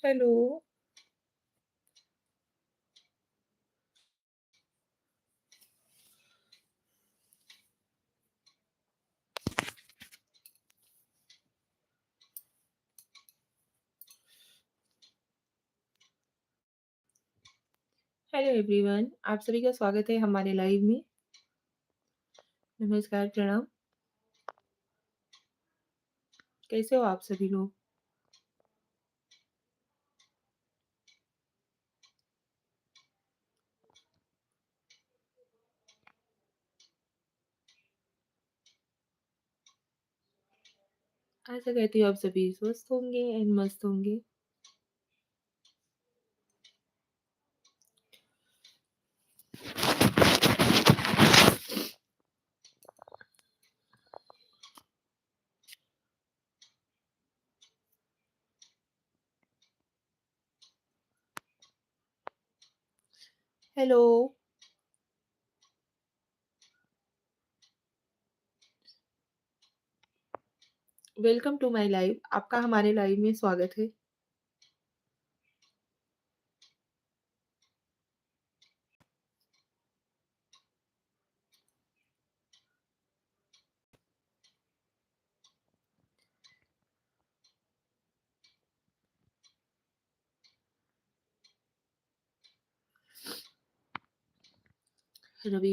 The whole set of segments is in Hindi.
हेलो। हेलो एवरीवन, आप सभी का स्वागत है हमारे लाइव में। नमस्कार, प्रणाम। कैसे हो आप सभी लोग? आशा करती हूँ आप सभी स्वस्थ होंगे एंड मस्त होंगे। Hello, welcome to my live. आपका हमारे लाइव में स्वागत है। रवि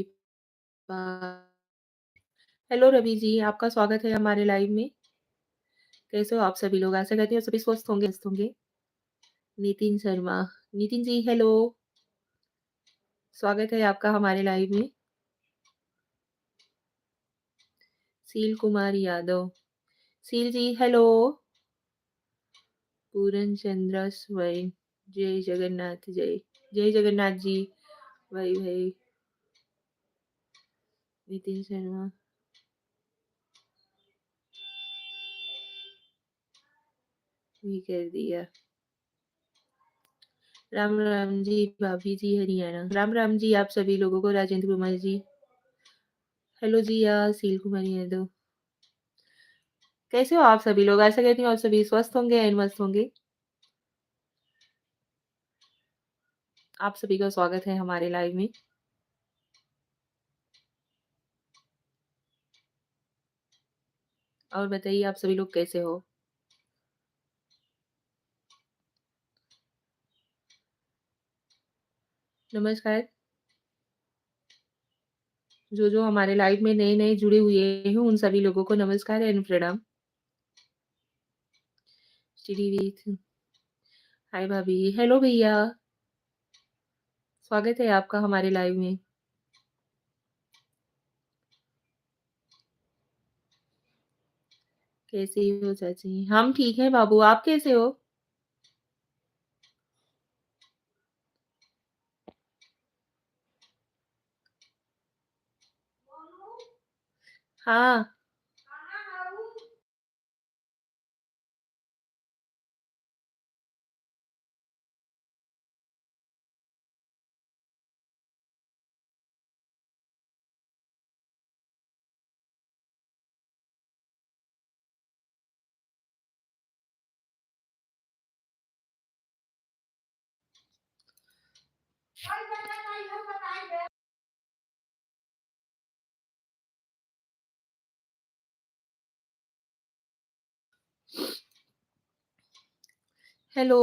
हेलो रवि जी, आपका स्वागत है हमारे लाइव में। कैसे हो आप सभी लोग? आशा करती हूँ सभी स्वस्थ होंगे, मस्त होंगे। नितिन शर्मा, नितिन जी हेलो, स्वागत है आपका हमारे लाइव में। सील कुमार यादव, सील जी हेलो। पूरन चंद्र स्वयं, जय जगन्नाथ, जय जगन्नाथ जी। भाई भाई नितिन शर्मा, भी कर दिया। राम राम जी, भाभी जी हरियाणा। राम राम जी आप सभी लोगों को। राजेंद्र कुमार जी हेलो जी। सील कुमार यादव, कैसे हो आप सभी लोग? आशा करती हूँ आप सभी स्वस्थ होंगे एंड मस्त होंगे। आप सभी का स्वागत है हमारे लाइव में। और बताइए आप सभी लोग कैसे हो? नमस्कार। जो हमारे लाइव में नए नए जुड़े हुए हैं उन सभी लोगों को नमस्कार एंड प्रणाम। श्रीवीत, हाय भाभी, हेलो भैया, स्वागत है आपका हमारे लाइव में। कैसे हो चाची? हम ठीक हैं बाबू, आप कैसे हो? हाँ, हेलो।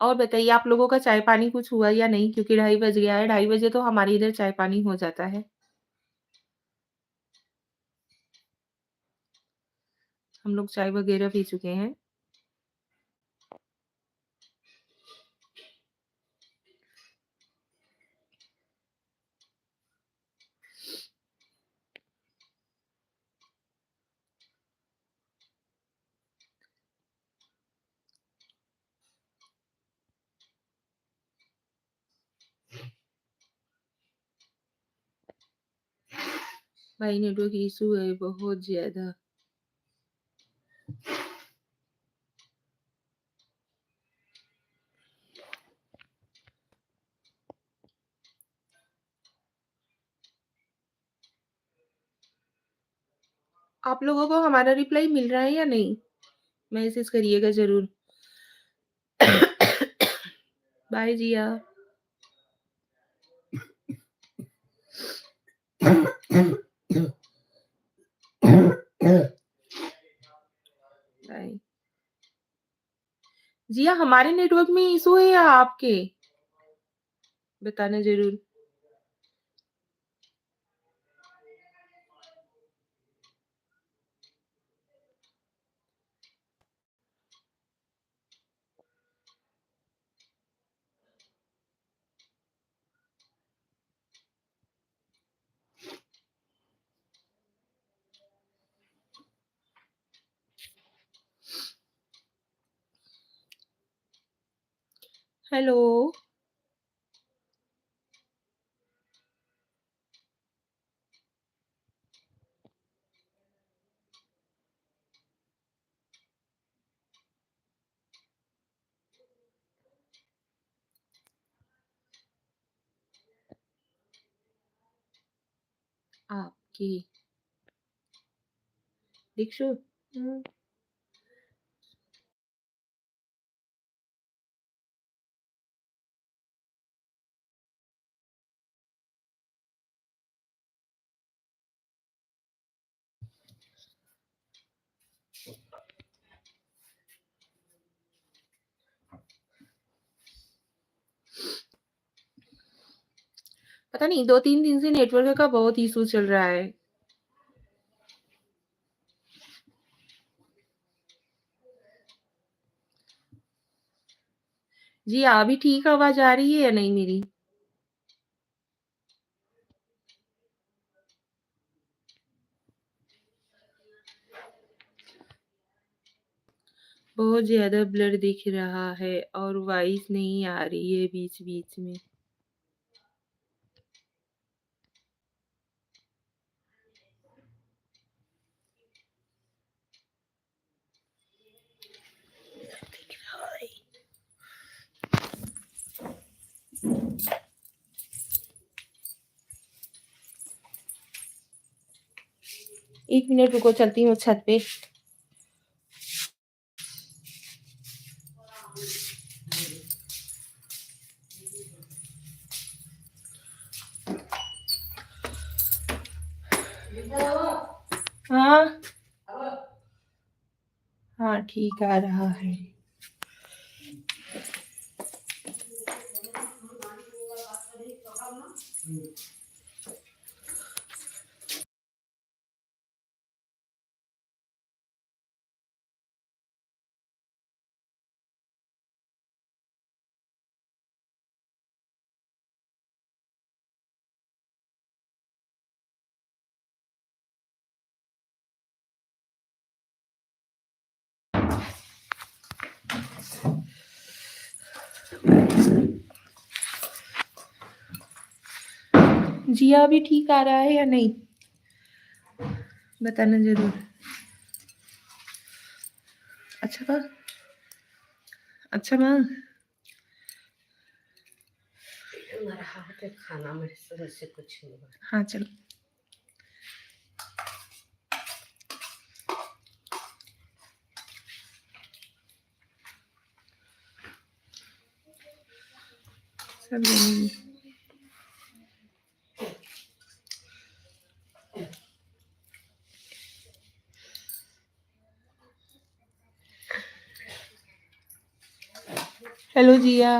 और बताइए आप लोगों का चाय पानी कुछ हुआ या नहीं? क्योंकि 2:30 बज गया है, 2:30 बजे तो हमारे इधर चाय पानी हो जाता है। हम लोग चाय वगैरह पी चुके हैं। भाई नेटवर्क इशू है बहुत ज़्यादा। आप लोगों को हमारा रिप्लाई मिल रहा है या नहीं? मैसेज करिएगा ज़रूर। बाय जिया। बाय। जिया हमारे नेटवर्क में इशू है या आपके? बताना ज़रूर। हेलो। आपकी दीक्षु। पता नहीं 2-3 दिन से नेटवर्क का बहुत इशू चल रहा है। जी, अभी ठीक आवाज़ आ रही है या नहीं मेरी? बहुत ज़्यादा ब्लर दिख रहा है और वॉइस नहीं आ रही है बीच-बीच में। एक मिनट रुको, चलती हूँ छत पे। हाँ। हाँ, ठीक आ रहा है। जी, अभी ठीक आ रहा है या नहीं? बताना ज़रूर। अच्छा था? अच्छा था? खाना मेरे से कुछ नहीं। हाँ, चलो। सब जमेगी। हेलो जिया।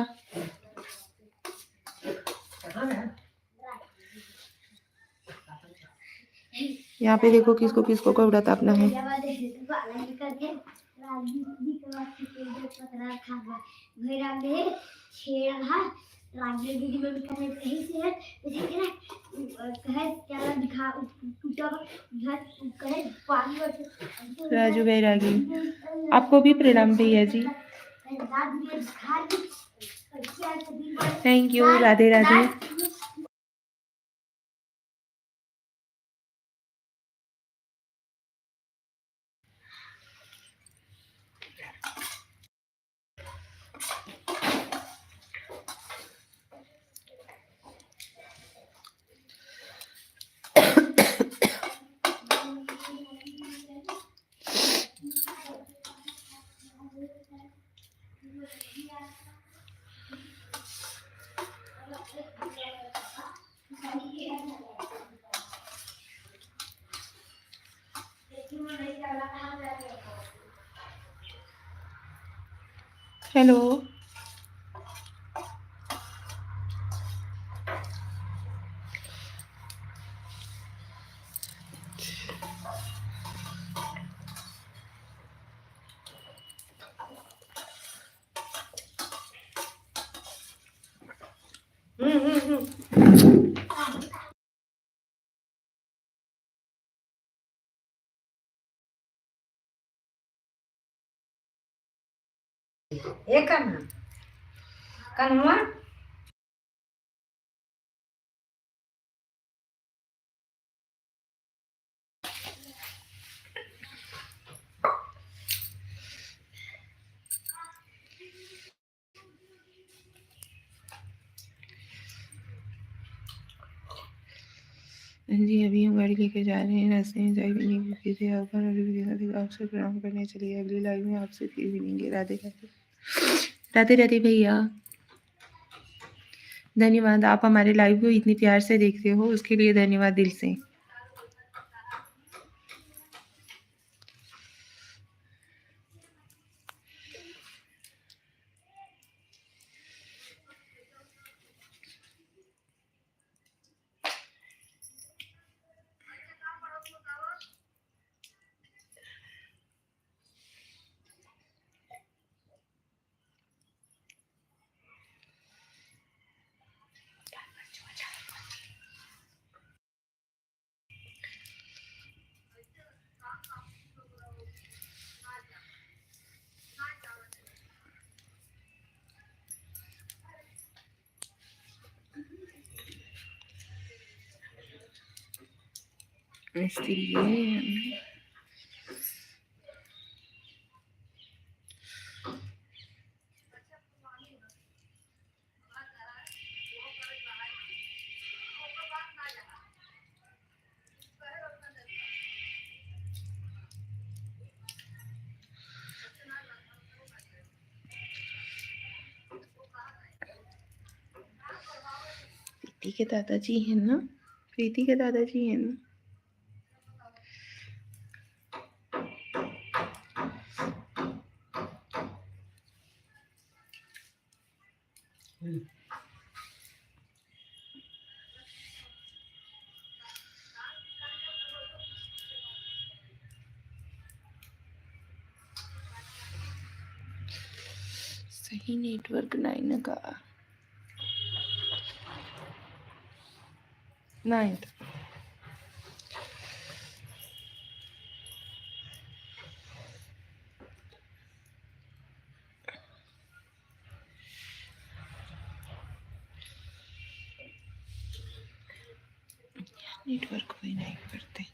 यहाँ पे देखो किसको किसको कौड़ा तापना है। राजू बैरागी, आपको भी प्रणाम भैया जी। Thank you. Radhe Radhe. Hello. एक ना कनमा जी अभी हम गाड़ी लेके जा रहे हैं, रास्ते में चाय पीने की किसी आपसे प्रणाम करने चलिए। अगली लाइव में आपसे फिर मिलेंगे। राधे राधे। राधे राधे भैया, धन्यवाद। आप हमारे लाइव को इतनी प्यार से देखते हो, उसके लिए धन्यवाद दिल से। इसलिए प्रीति के दादाजी हैं ना, प्रीति के दादाजी हैं ना। सही नेटवर्क नहीं का नहीं नेटवर्क भी नहीं करते।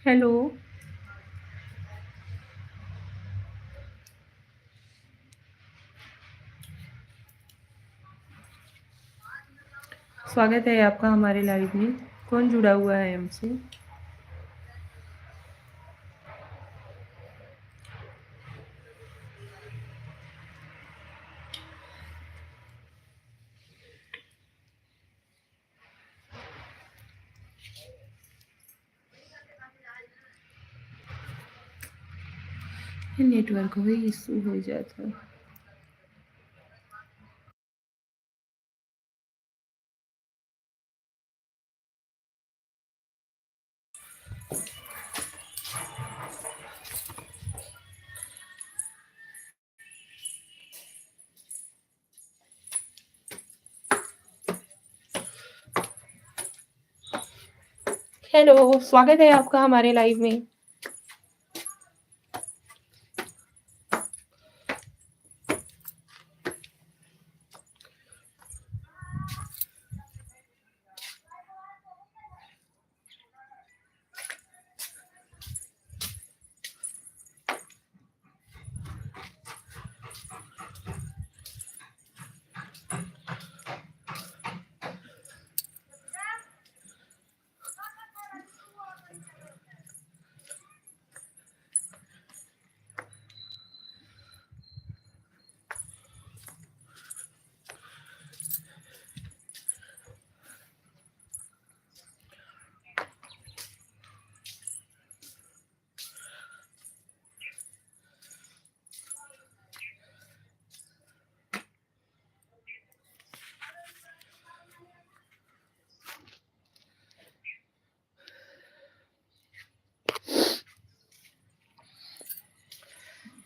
हेलो, स्वागत है आपका हमारे लाइव में। कौन जुड़ा हुआ है हमसे? नेटवर्क भी इशू हो जाता। हेलो, स्वागत है आपका हमारे लाइव में।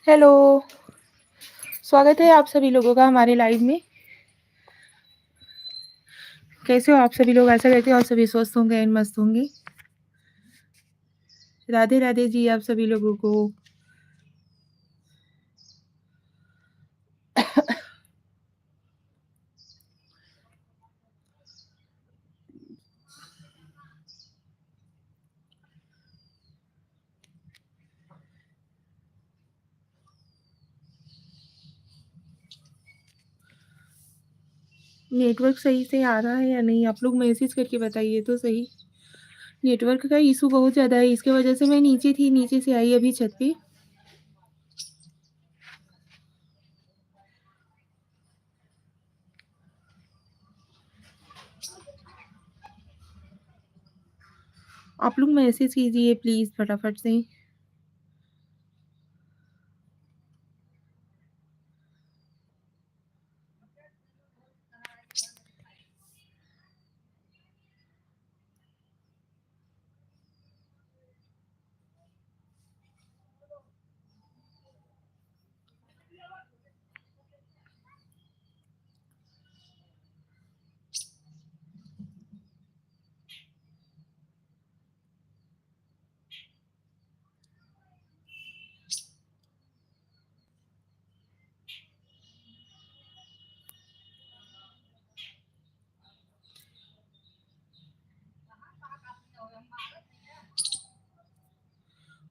हेलो, स्वागत है आप सभी लोगों का हमारे लाइव में। कैसे हो आप सभी लोग? आशा करते हो आप सभी स्वस्थ होंगे एंड मस्त होंगे। राधे राधे जी आप सभी लोगों को। नेटवर्क सही से आ रहा है या नहीं? आप लोग मैसेज करके बताइए तो सही। नेटवर्क का इशू बहुत ज़्यादा है, इसके वजह से मैं नीचे थी, नीचे से आई अभी छत पे। आप लोग मैसेज कीजिए प्लीज़ फटाफट से।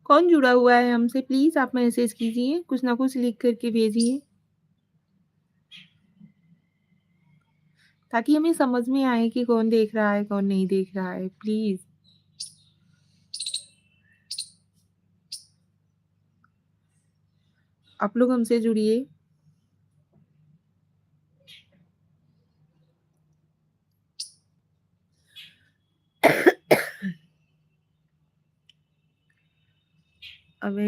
कौन जुड़ा हुआ है हमसे? प्लीज़ आप मैसेज कीजिए, कुछ ना कुछ लिख करके भेजिए, ताकि हमें समझ में आए कि कौन देख रहा है, कौन नहीं देख रहा है। प्लीज़ आप लोग हमसे जुड़िए। अबे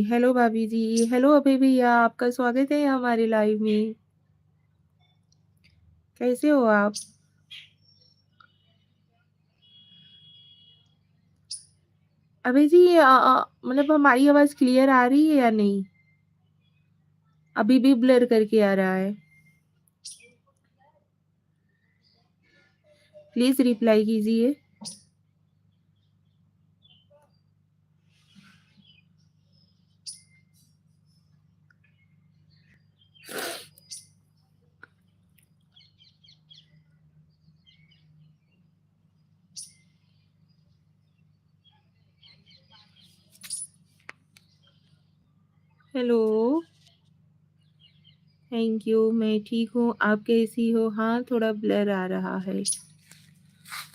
हेलो भाभी जी, हेलो अभय भैया, आपका स्वागत है हमारे लाइव में। कैसे हो आप? अभय जी मतलब हमारी आवाज़ क्लियर आ रही है या नहीं? अभी भी ब्लर करके आ रहा है। प्लीज़ रिप्लाई कीजिए। हेलो, थैंक यू, मैं ठीक हूँ, आप कैसी हो? हाँ, थोड़ा ब्लर आ रहा है।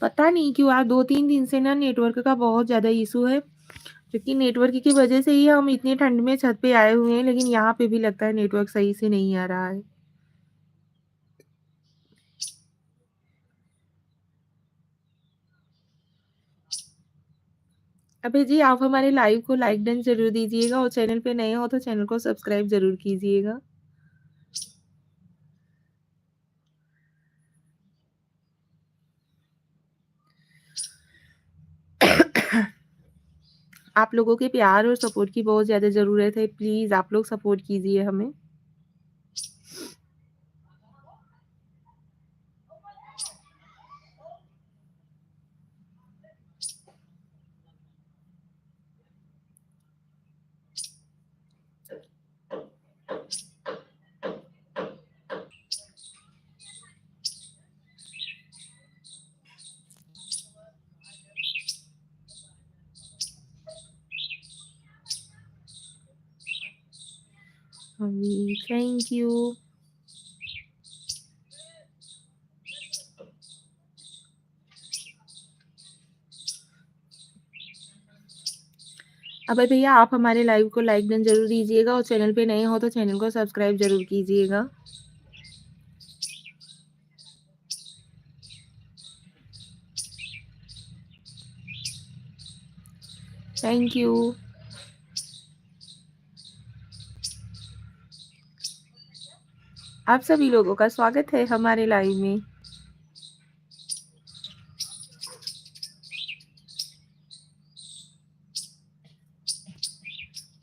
पता नहीं क्यों आज 2-3 दिन से ना नेटवर्क का बहुत ज़्यादा इशू है, क्योंकि नेटवर्क की वजह से ही हम इतनी ठंड में छत पे आए हुए हैं, लेकिन यहाँ पे भी लगता है नेटवर्क सही से नहीं आ रहा है। अभय जी आप हमारे लाइव को लाइक डन ज़रूर दीजिएगा और चैनल पे नए हो तो चैनल को सब्सक्राइब ज़रूर कीजिएगा। आप लोगों के प्यार और सपोर्ट की बहुत ज़्यादा ज़रूरत है, प्लीज़ आप लोग सपोर्ट कीजिए हमें। अभी थैंक यू। अभय भैया आप हमारे लाइव को लाइक डन जरूर दीजिएगा और चैनल पे नए हो तो चैनल को सब्सक्राइब जरूर कीजिएगा। Thank you. आप सभी लोगों का स्वागत है हमारे लाइव में।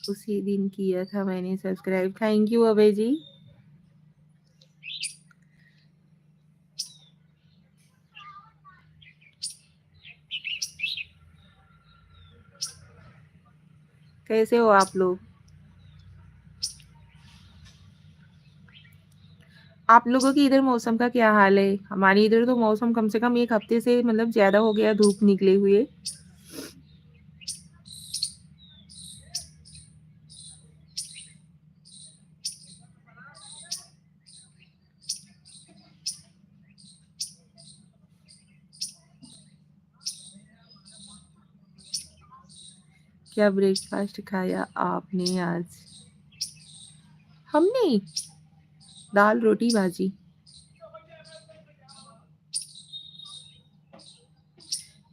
उसी दिन किया था मैंने सब्सक्राइब। थैंक यू अभय जी। कैसे हो आप लोग? आप लोगों की इधर मौसम का क्या हाल है? हमारी इधर तो मौसम कम से कम एक हफ्ते से मतलब ज्यादा हो गया धूप निकले हुए। क्या ब्रेकफास्ट खाया आपने आज? हमने दाल रोटी भाजी,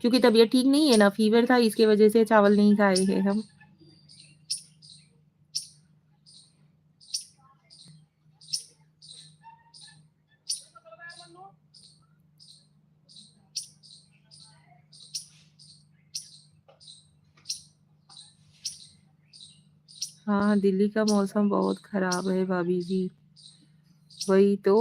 क्योंकि तबीयत ठीक नहीं है ना, फीवर था, इसके वजह से चावल नहीं खाए हैं हम। हाँ, दिल्ली का मौसम बहुत खराब है भाभी जी। वही तो।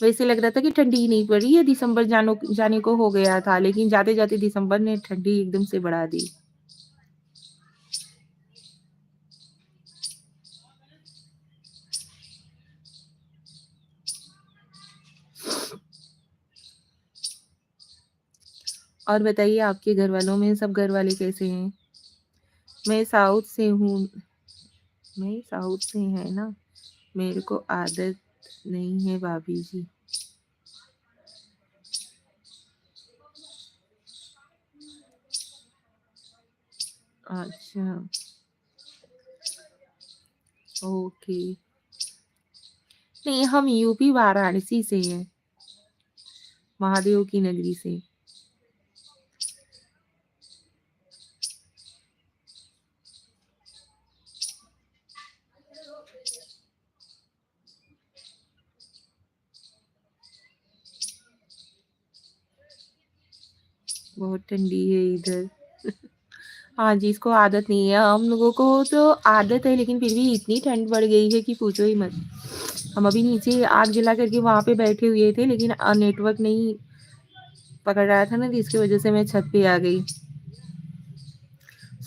वैसे लग रहा था कि ठंडी ही नहीं पड़ी है, दिसंबर जाने को हो गया था, लेकिन जाते जाते दिसंबर ने ठंडी एकदम से बढ़ा दी। और बताइए आपके घर वालों में सब घर वाले कैसे हैं? मैं साउथ से हूँ। मैं साउथ से है ना, मेरे को आदत नहीं है भाभी जी। अच्छा, ओके। नहीं, हम यूपी वाराणसी से हैं, महादेव की नगरी से। बहुत ठंडी है इधर। हाँ जी, इसको आदत नहीं है, हम लोगों को तो आदत है, लेकिन फिर भी इतनी ठंड बढ़ गई है कि पूछो ही मत। हम अभी नीचे आग जला करके वहां पे बैठे हुए थे, लेकिन नेटवर्क नहीं पकड़ रहा था ना, तो इसकी वजह से मैं छत पे आ गई।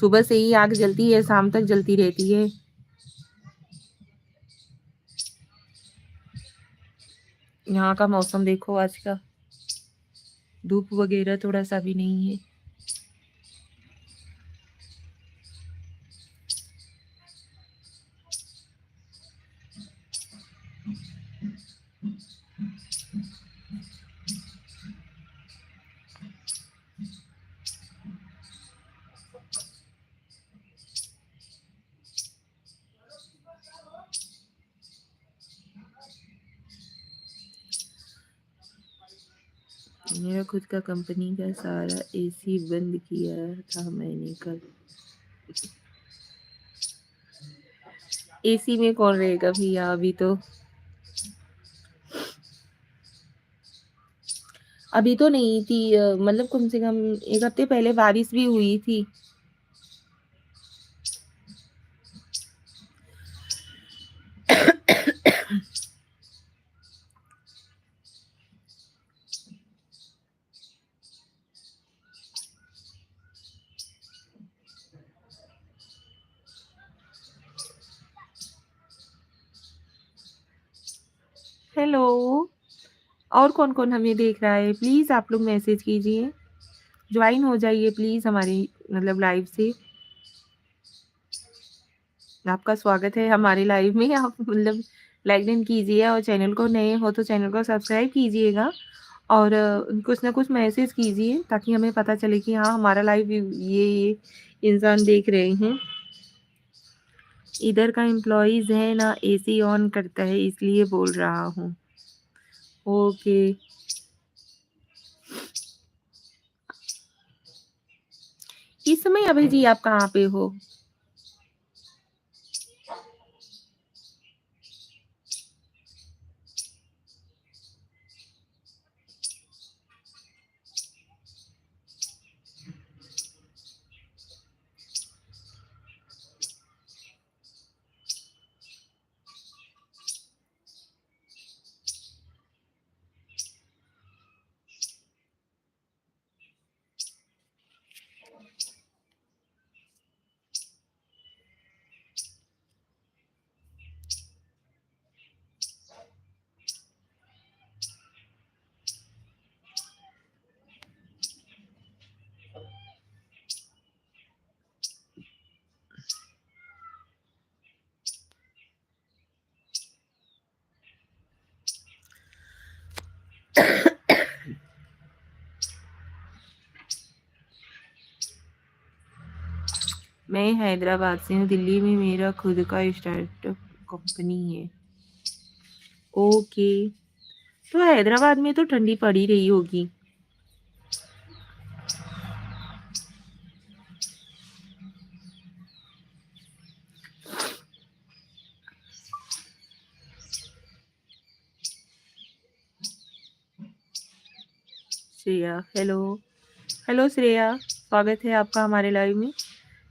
सुबह से ही आग जलती है, शाम तक जलती रहती है। यहाँ का मौसम देखो आज का, धूप वगैरह थोड़ा सा भी नहीं है। मेरा खुद का कंपनी का सारा एसी बंद किया था मैंने कल। एसी में कौन रहेगा भैया, अभी तो नहीं थी, मतलब कम से कम एक हफ्ते पहले बारिश भी हुई थी। हेलो, और कौन कौन हमें देख रहा है, प्लीज आप लोग मैसेज कीजिए। ज्वाइन हो जाइए प्लीज़ हमारी मतलब लाइव से। आपका स्वागत है हमारे लाइव में। आप मतलब लाइक डन कीजिए और चैनल को नए हो तो चैनल को सब्सक्राइब कीजिएगा और कुछ ना कुछ मैसेज कीजिए ताकि हमें पता चले कि हाँ हमारा लाइव ये इंसान देख रहे हैं। इधर का एम्प्लॉइज़ है ना एसी ऑन करता है इसलिए बोल रहा हूँ। ओके। इस समय अभय जी आप कहाँ पे हो? मैं हैदराबाद से हूँ। दिल्ली में मेरा खुद का स्टार्टअप कंपनी है। ओके। तो हैदराबाद में तो ठंडी पड़ ही रही होगी। श्रेया हेलो। हेलो श्रेया, स्वागत है आपका हमारे लाइव में।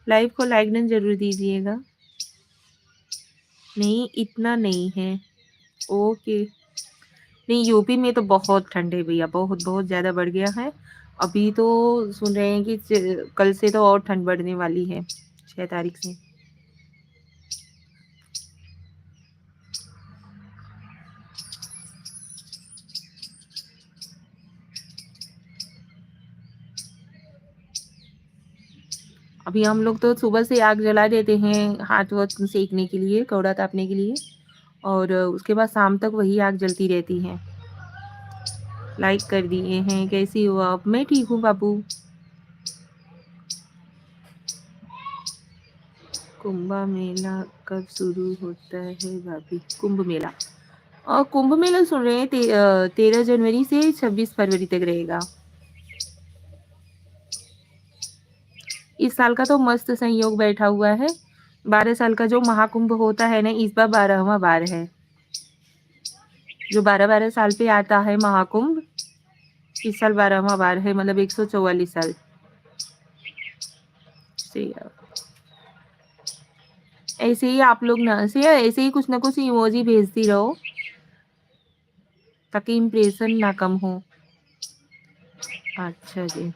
लाइव को लाइक डन जरूर दीजिएगा। नहीं इतना नहीं है। ओके। नहीं यूपी में तो बहुत ठंड है भैया, बहुत बहुत ज़्यादा बढ़ गया है। अभी तो सुन रहे हैं कि कल से तो और ठंड बढ़ने वाली है, 6 तारीख से। अभी हम लोग तो सुबह से आग जला देते हैं हाथ वाथ सेकने के लिए, कौड़ा तापने के लिए, और उसके बाद शाम तक वही आग जलती रहती है। लाइक कर दिए हैं। कैसी हो आप? मैं ठीक हूँ बाबू। कुंभ मेला कब शुरू होता है भाभी? कुंभ मेला और कुंभ मेला सुन रहे हैं 13 जनवरी से 26 फरवरी तक रहेगा। इस साल का तो मस्त संयोग बैठा हुआ है। 12 साल का जो महाकुंभ होता है ना, इस बार 12वां बार है। जो 12-12 साल पे आता है महाकुंभ, इस साल 12वां बार है, मतलब 144 साल से। ऐसे ही आप लोग ना से ऐसे ही कुछ ना कुछ इमोजी भेजती रहो ताकि इम्प्रेशन ना कम हो। अच्छा जी।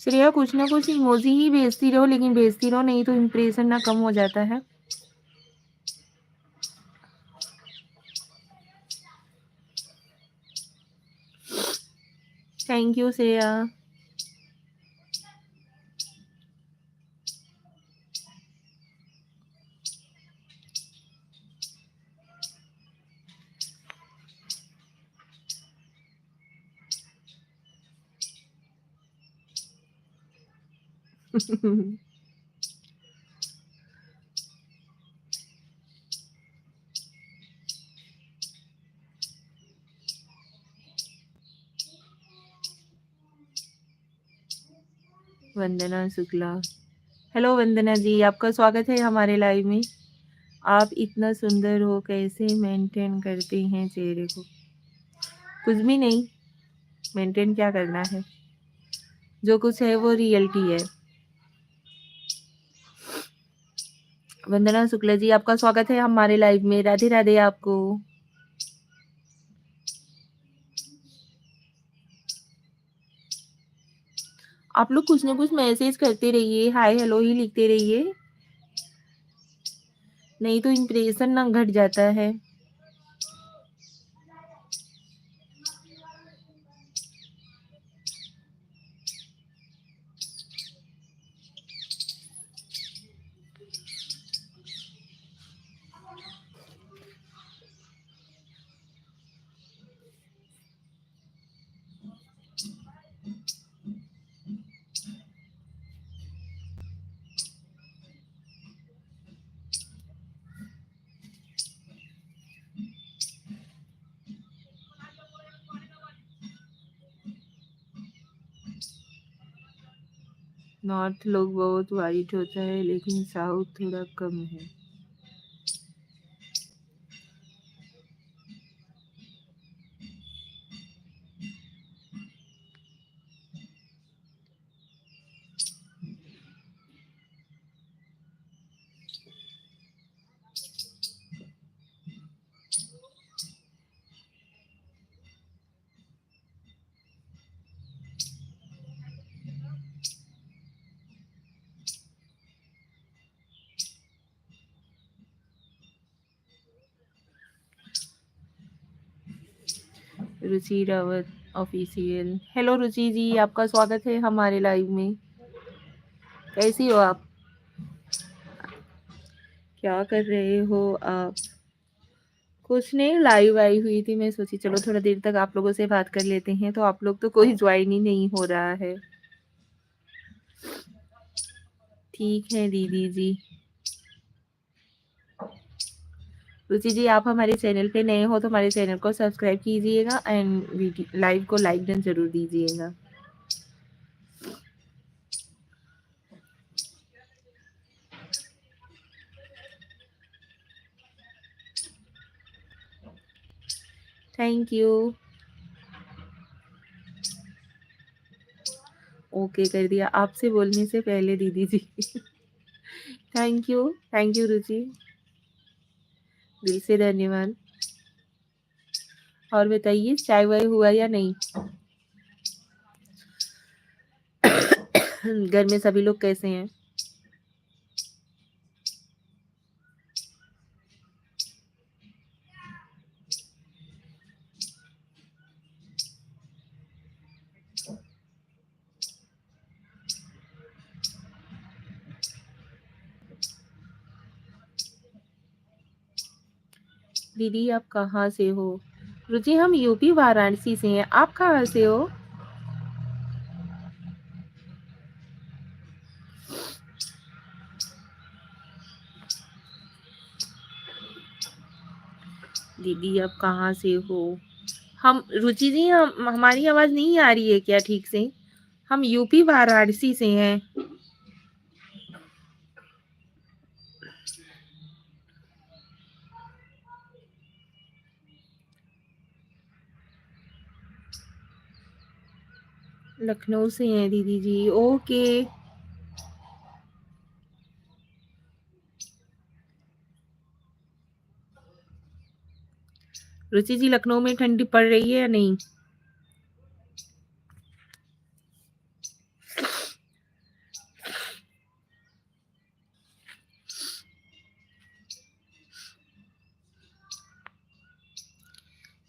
श्रेया कुछ ना कुछ इमोजी ही भेजती रहो, लेकिन भेजती रहो, नहीं तो इम्प्रेशन ना कम हो जाता है। Thank you Shreya. Vandana Shukla. Hello Vandana ji, आपका स्वागत है हमारे लाइव में। आप इतना सुंदर हो, कैसे मेंटेन करते हैं चेहरे को? कुछ भी नहीं, मेंटेन क्या करना है, जो कुछ है वो रियलिटी है। वंदना शुक्ला जी, आपका स्वागत है हमारे लाइव में। राधे राधे आपको। आप लोग कुछ ना कुछ मैसेज करते रहिए, हाय हेलो ही लिखते रहिए। नहीं तो इम्प्रेशन ना घट जाता है। नॉर्थ लोग बहुत वाइट होता है लेकिन साउथ थोड़ा कम है। रुचि रावत ऑफिशियल। हेलो रुचि जी, आपका स्वागत है हमारे लाइव में। कैसी हो आप? क्या कर रहे हो आप? कुछ नहीं, लाइव आई हुई थी, मैं सोची चलो थोड़ा देर तक आप लोगों से बात कर लेते हैं। तो आप लोग तो कोई ज्वाइन ही नहीं हो रहा है। ठीक है दीदी जी। रुचि जी, आप हमारे चैनल पे नए हो तो हमारे चैनल को सब्सक्राइब कीजिएगा एंड वीडियो लाइव को लाइक डन जरूर दीजिएगा। Thank you. ओके कर दिया आपसे बोलने से पहले दीदी जी। थैंक यू रुचि, दिल से धन्यवाद। और बताइए चाय वाय हुआ या नहीं? घर में सभी लोग कैसे हैं? दीदी आप कहाँ से हो? रुचि हम यूपी वाराणसी से हैं। आप कहाँ से हो? दीदी आप कहाँ से हो? हम रुचि जी, हम हमारी आवाज नहीं आ रही है क्या ठीक से? हम यूपी वाराणसी से हैं। लखनऊ से हैं दीदी जी। ओके। रुचि जी, लखनऊ में ठंडी पड़ रही है या नहीं?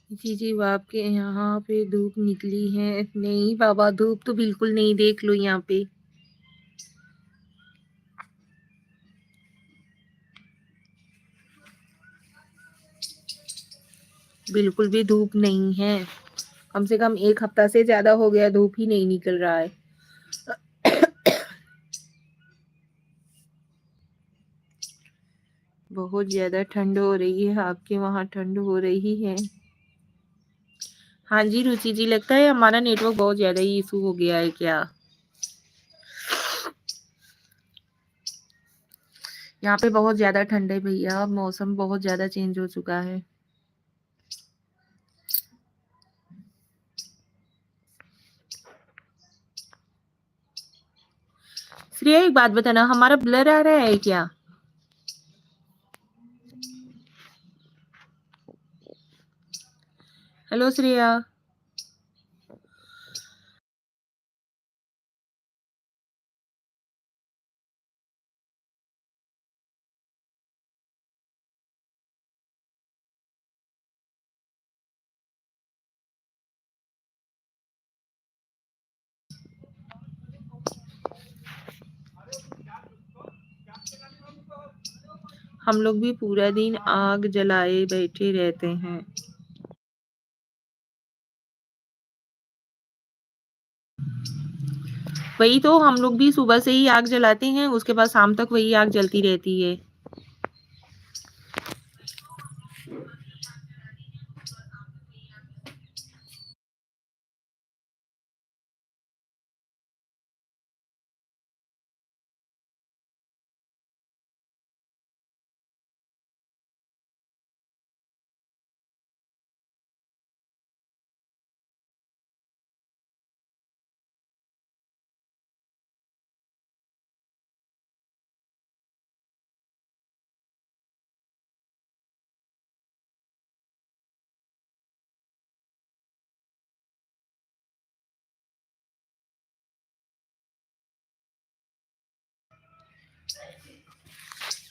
जी जी, आपके यहाँ पे धूप निकली है? नहीं बाबा, धूप तो बिल्कुल नहीं, देख लो यहाँ पे बिल्कुल भी धूप नहीं है। कम से कम एक हफ्ता से ज्यादा हो गया, धूप ही नहीं निकल रहा है। बहुत ज्यादा ठंड हो रही है। आपके वहाँ ठंड हो रही है? हाँ जी रुचि जी, लगता है हमारा नेटवर्क बहुत ज्यादा ही इशू हो गया है क्या? यहाँ पे बहुत ज्यादा ठंड है भैया, मौसम बहुत ज्यादा चेंज हो चुका है। श्रेया एक बात बताना, हमारा ब्लर आ रहा है क्या? हेलो श्रेया। हम लोग भी पूरा दिन आग जलाए बैठे रहते हैं। वही तो, हम लोग भी सुबह से ही आग जलाते हैं, उसके बाद शाम तक वही आग जलती रहती है।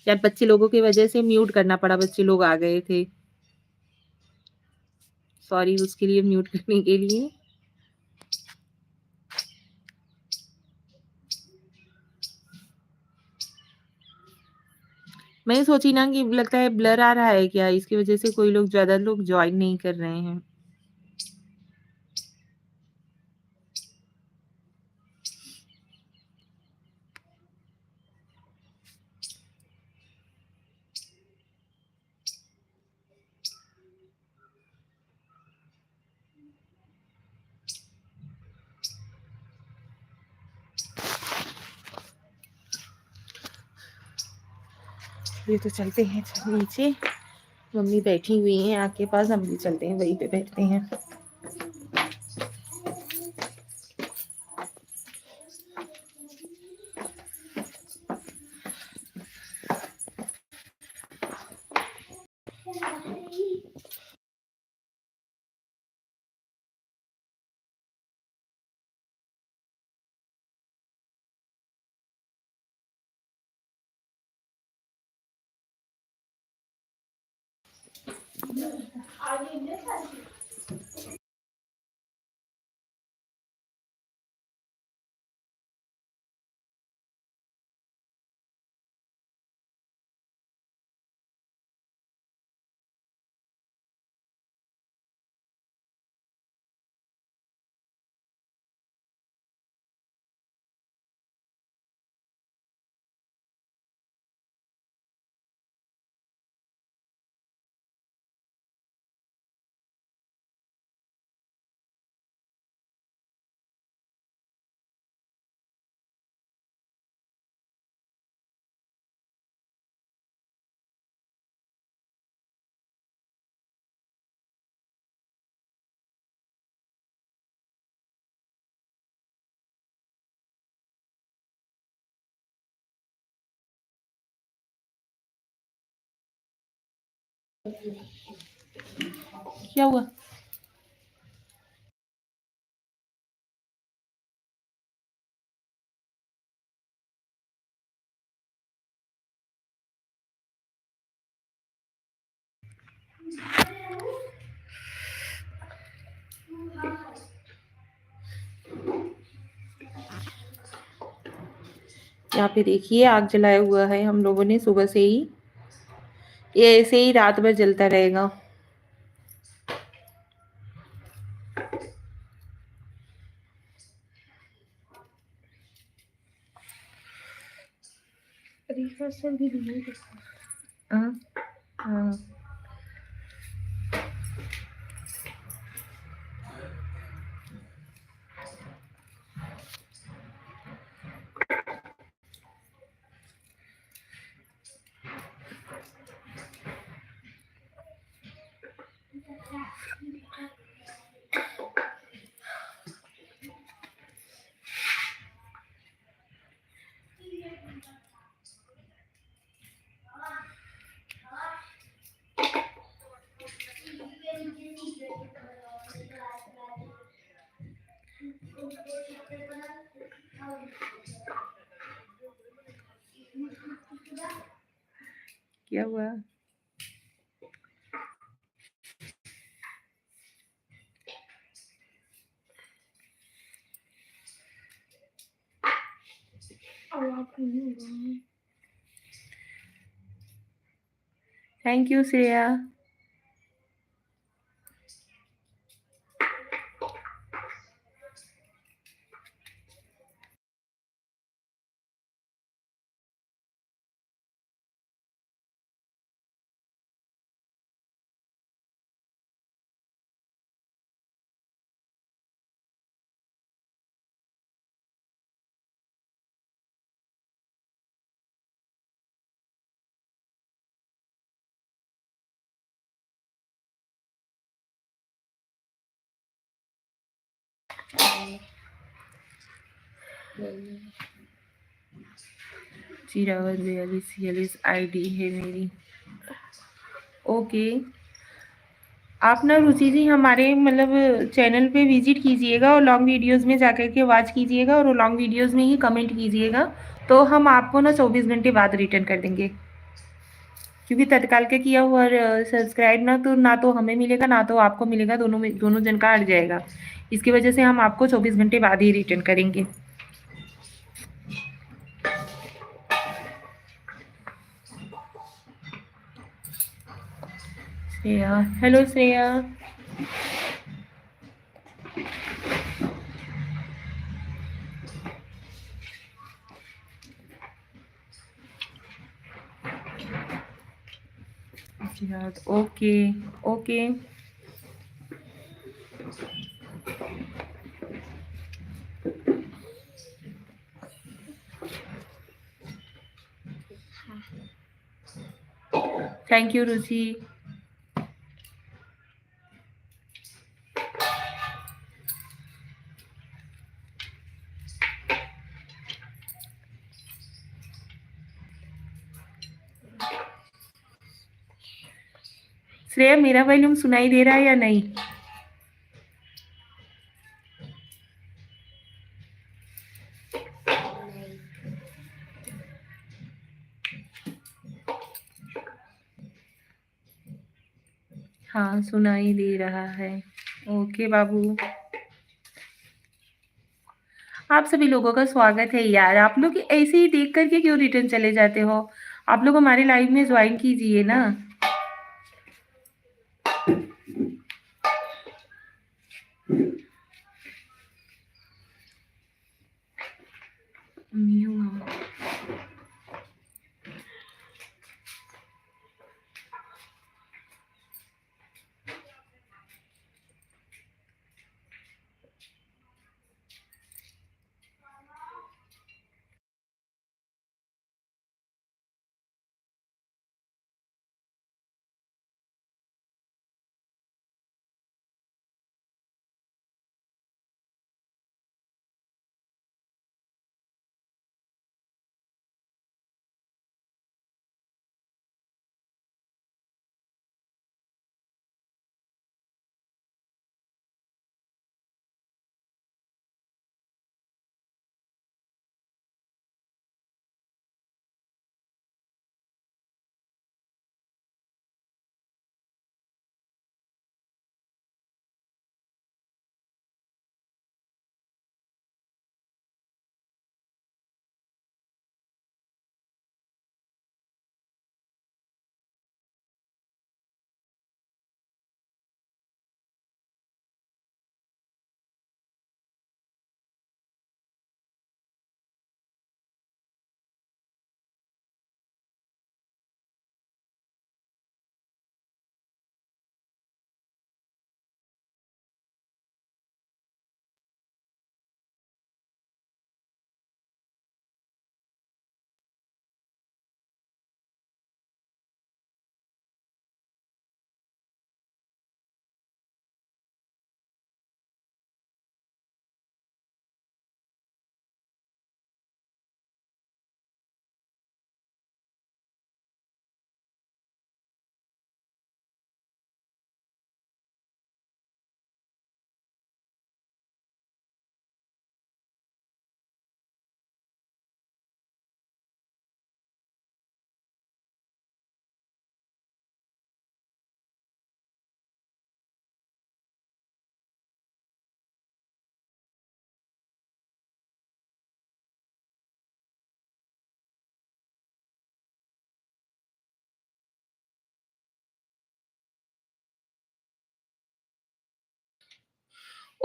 यार बच्चे लोगों की वजह से म्यूट करना पड़ा, बच्चे लोग आ गए थे, सॉरी उसके लिए, म्यूट करने के लिए। मैं सोची ना कि लगता है ब्लर आ रहा है क्या, इसकी वजह से कोई लोग, ज्यादा लोग ज्वाइन नहीं कर रहे हैं। ये तो चलते हैं नीचे, मम्मी बैठी हुई हैं आग के पास, हम भी चलते हैं, वहीं पे बैठते हैं। क्या हुआ? यहाँ पे देखिए आग जलाया हुआ है हम लोगों ने सुबह से ही, ये ऐसे ही रात भर जलता रहेगा। हाँ हाँ। क्या हुआ? Thank you Shreya. Chirag 42 ID है मेरी। ओके, आप ना रुचि जी हमारे मतलब चैनल पे विजिट कीजिएगा और लॉन्ग वीडियोस में जाकर के वॉच कीजिएगा और लॉन्ग वीडियोस में ही कमेंट कीजिएगा, तो हम आपको ना 24 घंटे बाद रिटर्न कर देंगे। क्योंकि तत्काल के किया हुआ सब्सक्राइब ना तो हमें मिलेगा ना तो आपको मिलेगा, दोनों जन का अट जाएगा। इसकी वजह से हम आपको 24 घंटे बाद ही रिटर्न करेंगे। Shreya, hello Shreya. Okay okay. Thank you Ruchi. Shreya, मेरा वॉल्यूम सुनाई दे रहा है या नहीं? हाँ, सुनाई दे रहा है। ओके बाबू, आप सभी लोगों का स्वागत है यार। आप लोग ऐसे ही देख करके क्यों रिटर्न चले जाते हो? आप लोग हमारे लाइव में ज्वाइन कीजिए ना।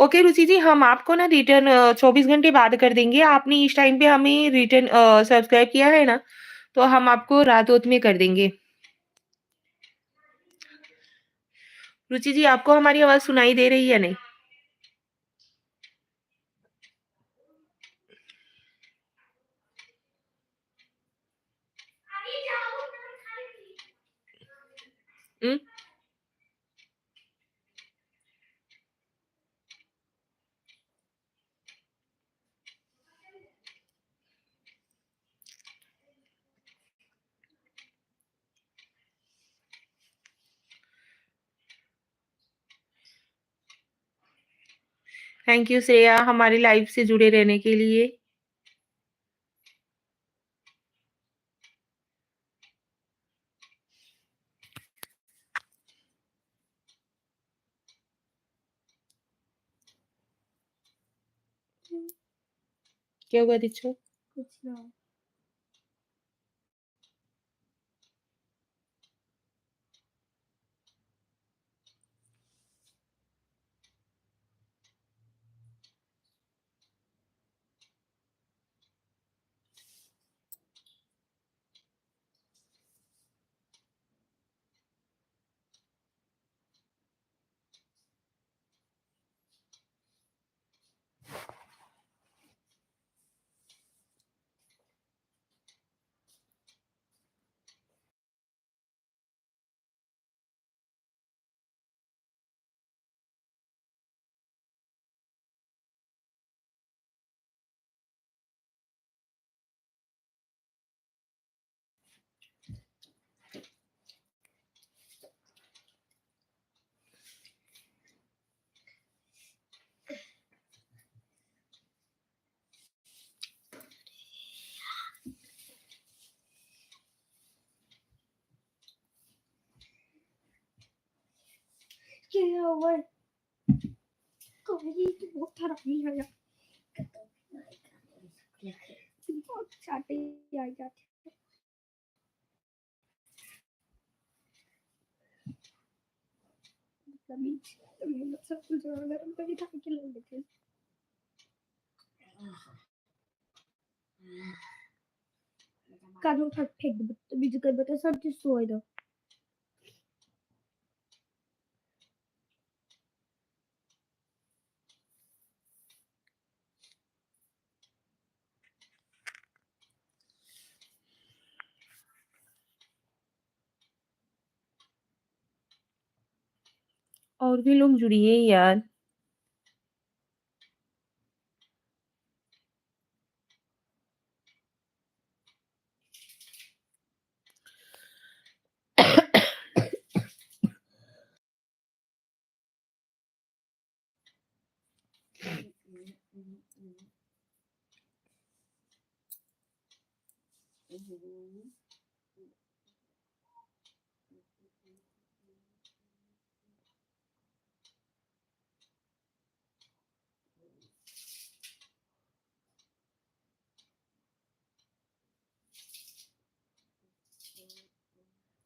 ओके रुचि जी, हम आपको ना रिटर्न 24 घंटे बाद कर देंगे। आपने इस टाइम पे हमें रिटर्न सब्सक्राइब किया है ना, तो हम आपको रात-रात में कर देंगे। रुचि जी, आपको हमारी आवाज़ सुनाई दे रही है नहीं? हुँ? थैंक यू श्रेया हमारी लाइव से जुड़े रहने के लिए। क्या हुआ दीक्षु? कुछ ना। क्या हुआ? कोई तो बहुत हरामी है यार। बहुत चाटे आ जाते। कभी मैं सब कुछ गरम कभी खा के ले लेते। कानून उठा फेंक दे बदतमीजी कर बता सब चीज सोए दो। और भी लोग जुड़िए यार।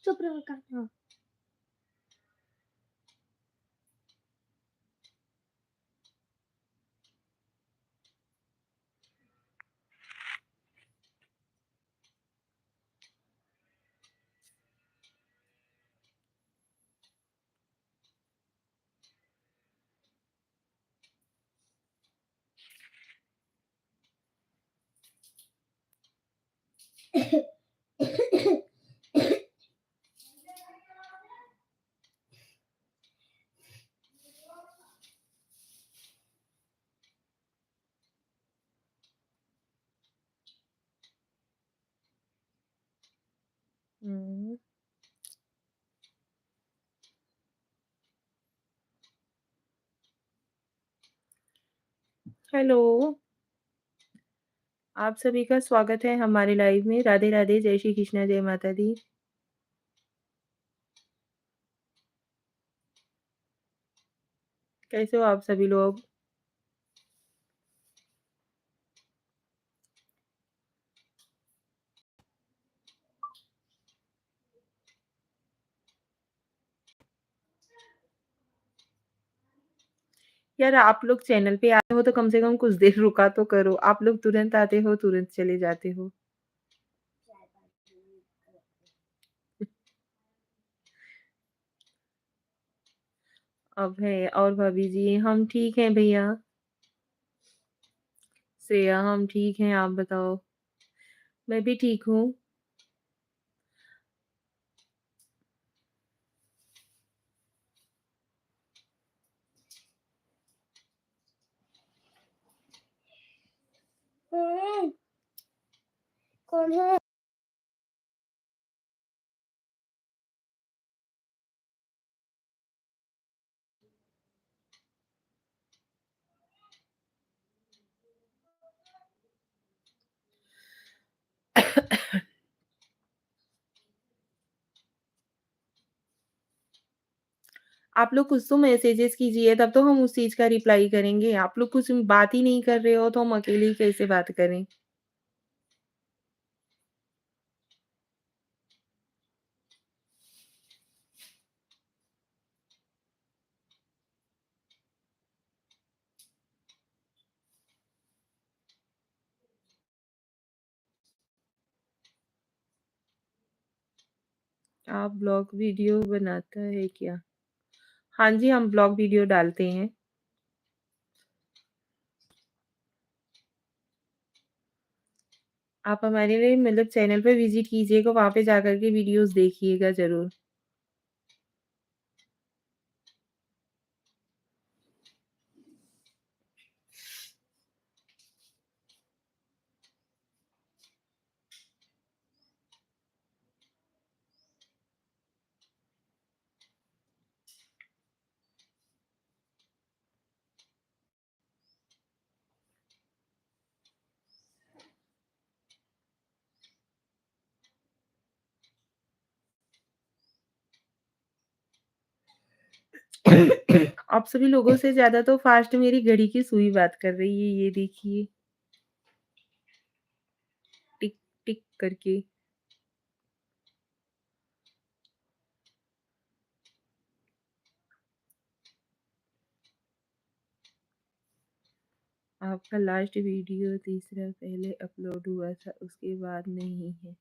चुप रहो कान्हा। हुँ। हेलो। आप सभी का स्वागत है हमारे लाइव में। राधे राधे, जय श्री कृष्ण, जय माता दी। कैसे हो आप सभी लोग? यार आप लोग चैनल पे आते हो तो कम से कम कुछ देर रुका तो करो। आप लोग तुरंत आते हो, तुरंत चले जाते हो। अब है और भाभी जी हम ठीक हैं भैया। श्रेया हम ठीक हैं, आप बताओ? मैं भी ठीक हूँ। कौन है? आप लोग कुछ तो मैसेजेस कीजिए तब तो हम उस चीज़ का रिप्लाई करेंगे। आप लोग कुछ बात ही नहीं कर रहे हो तो हम अकेले ही कैसे बात करें? आप ब्लॉग वीडियो बनाता है क्या? हाँ जी, हम ब्लॉग वीडियो डालते हैं। आप हमारे लिए मतलब चैनल पे विज़िट कीजिएगा, वहाँ पे जाकर के वीडियोज़ देखिएगा ज़रूर। आप सभी लोगों से ज़्यादा तो फ़ास्ट मेरी घड़ी की सुई बात कर रही है, ये देखिए। टिक, टिक करके। आपका लास्ट वीडियो तीसरा पहले अपलोड हुआ था, उसके बाद नहीं है।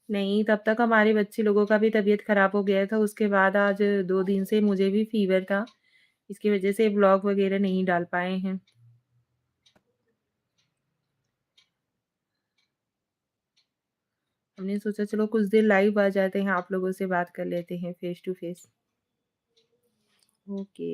नहीं, तब तक हमारे बच्चे लोगों का भी तबीयत ख़राब हो गया था, उसके बाद आज 2 दिन से मुझे भी फ़ीवर था, इसकी वज़ह से ब्लॉग वग़ैरह नहीं डाल पाए हैं। हमने सोचा चलो कुछ देर लाइव आ जाते हैं, आप लोगों से बात कर लेते हैं फ़ेस टू फ़ेस। ओके।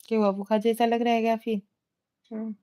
क्यों अब बुखार जैसा लग रहा है क्या फिर? हुँ।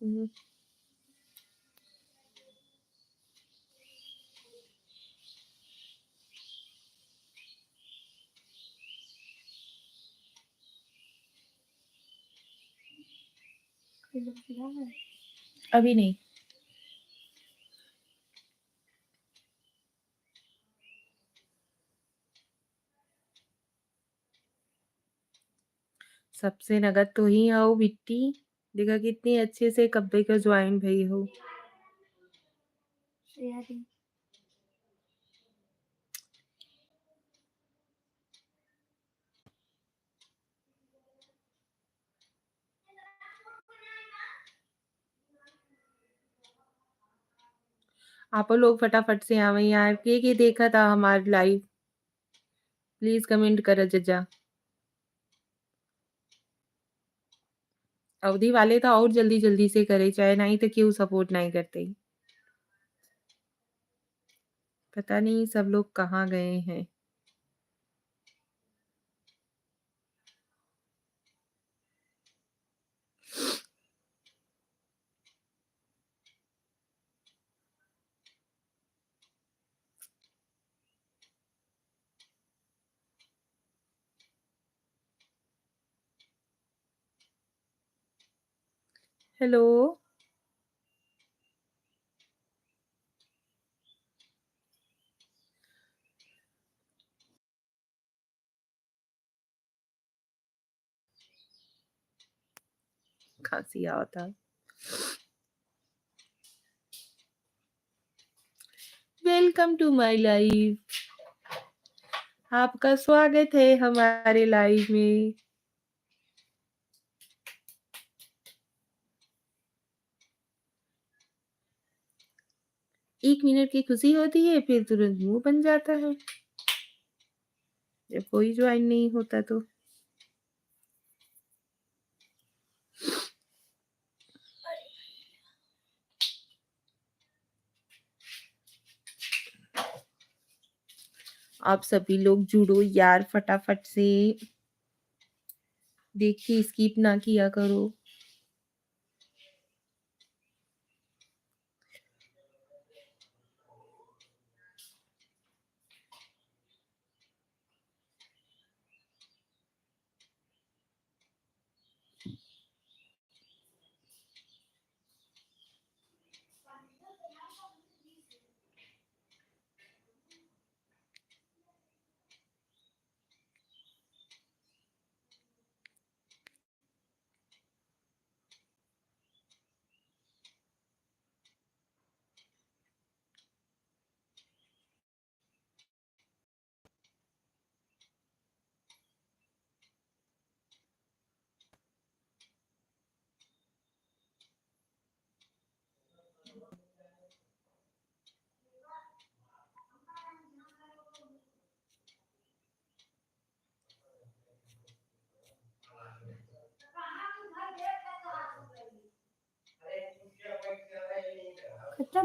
हुँ। अभी नहीं। सबसे नगद तो ही आओ बिट्टी। देखा कितनी अच्छे से कब्बे का ज्वाइन भई हो। शेयरिंग आप लोग फटाफट से आवे यार। के देखा था हमार लाइव? प्लीज कमेंट कर जजा। अवधि वाले तो और जल्दी जल्दी से करे, चाहे नहीं तो क्यों सपोर्ट नहीं करते। पता नहीं सब लोग कहाँ गए हैं। हेलो। खांसी आता। Welcome to my live. आपका स्वागत है हमारे लाइव में। एक मिनट की खुशी होती है फिर तुरंत मुंह बन जाता है जब कोई ज्वाइन नहीं होता तो। आप सभी लोग जुड़ो यार फटाफट से। देख के स्किप ना किया करो। खत्म।